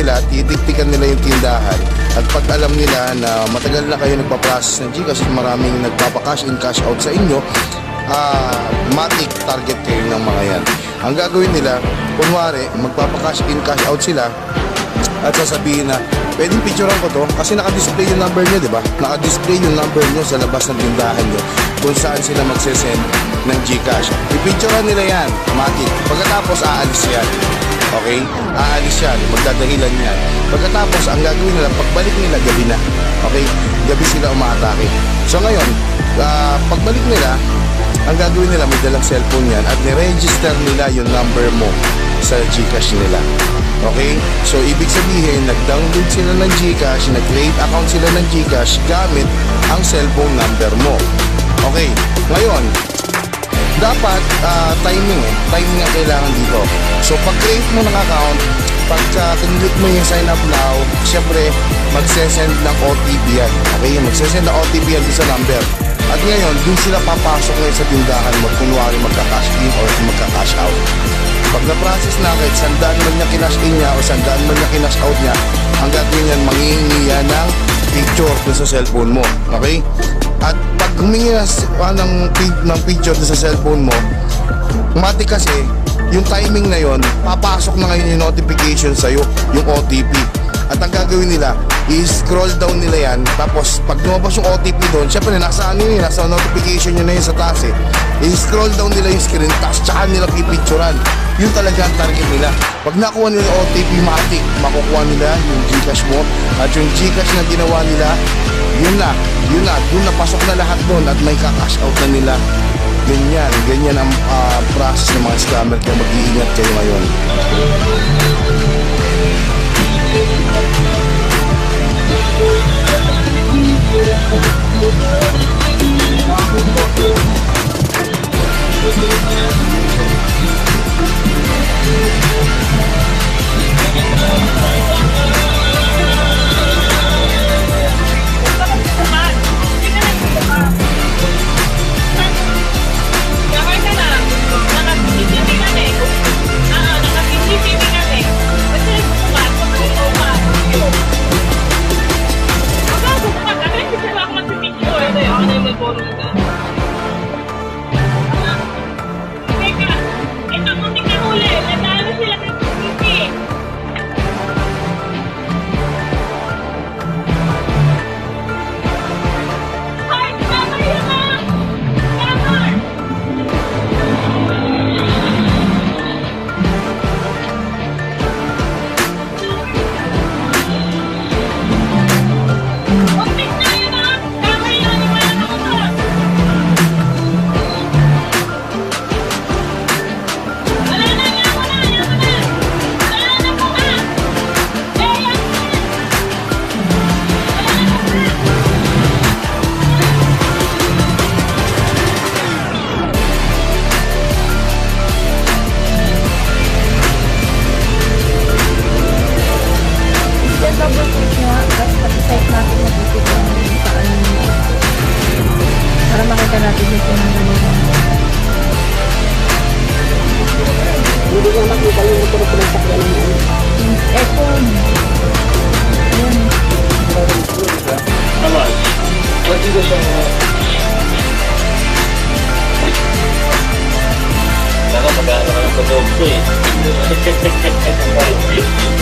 nila, titiktikan nila yung tindahan. At pag alam nila na matagal na kayo nagpa-process ng GCash at maraming nagpapa-cash in, cash out sa inyo, matik target kayo ng mga yan. Ang gagawin nila, kunwari, magpapa-cash in, cash out sila at sasabihin na, pwedeng picturean ko to kasi naka-display yung number nyo, di ba? Naka-display yung number nyo sa labas ng tindahan nyo kung saan sila magsesend ng GCash. I-picturean nila yan, matik. Pagkatapos, aalis yan. Okay? Aalis yan, magdadahilan yan. Pagkatapos, ang gagawin nila, pagbalik nila, gabi na. Okay? Gabi sila umaatake. So ngayon, pagbalik nila, ang gagawin nila, may dalang cellphone yan at niregister nila yung number mo sa GCash nila. Okay? So, ibig sabihin, nag-download sila ng GCash, nag-create account sila ng GCash gamit ang cellphone number mo. Okay? Ngayon, dapat timing ang kailangan dito. So, pag-create mo ng account, pagka click mo yung sign up now, syempre, magsesend ng OTP yan. Okay? Magsesend ng OTP yan sa number. At ngayon, dun sila papasok ngayon sa tindahan mo, kunwari magka-cash in or magka-cash out. Pag na-process na kahit sandaan man niya kinash in niya o sandaan man niya kinash out niya, ang gagawin yan, manghihingi yan ng picture dun sa cellphone mo. Okay? At pag humingi ng picture dun sa cellphone mo, automatic kasi, yung timing na yon, papasok na ngayon yung notification sa'yo, yung OTP. At ang gagawin nila, i-scroll down nila yan. Tapos pag lumabas yung OTP doon, syempre nasa nasa notification nyo na yun sa taas eh. I-scroll down nila yung screen, tapos tsaka nila pipicturan. Yun talaga ang target nila. Pag nakuha nila yung OTP, matik, makukuha nila yung GCash mo. At yung GCash na ginawa nila, yun na, doon napasok na lahat doon at may kakash out na nila. Ganyan ang process ng mga scammer, kaya mag-iingat kayo ngayon.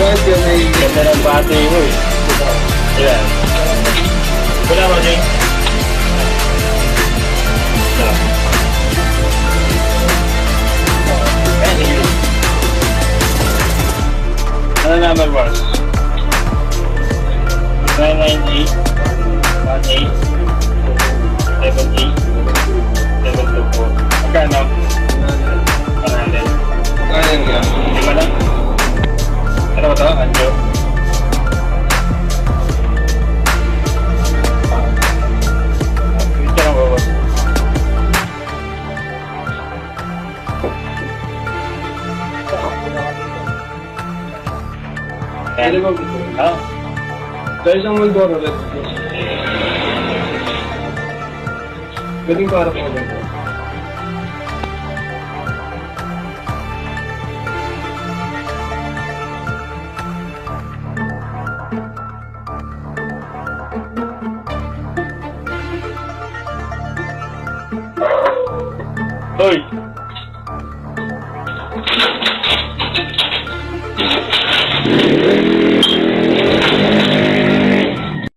Bakit yun ay ganda ng battery mo eh? Ilan? Wala mo, Jay? Ano number was? 998 18 78 724. Magkano? 100. Kaya nga. Di ba lang? Ano ba ito? Anjo? Picture ang bawas. Pwede mo Ha? dahil isang Maldoro ulit. Pwedeng para po ulit. Hoy!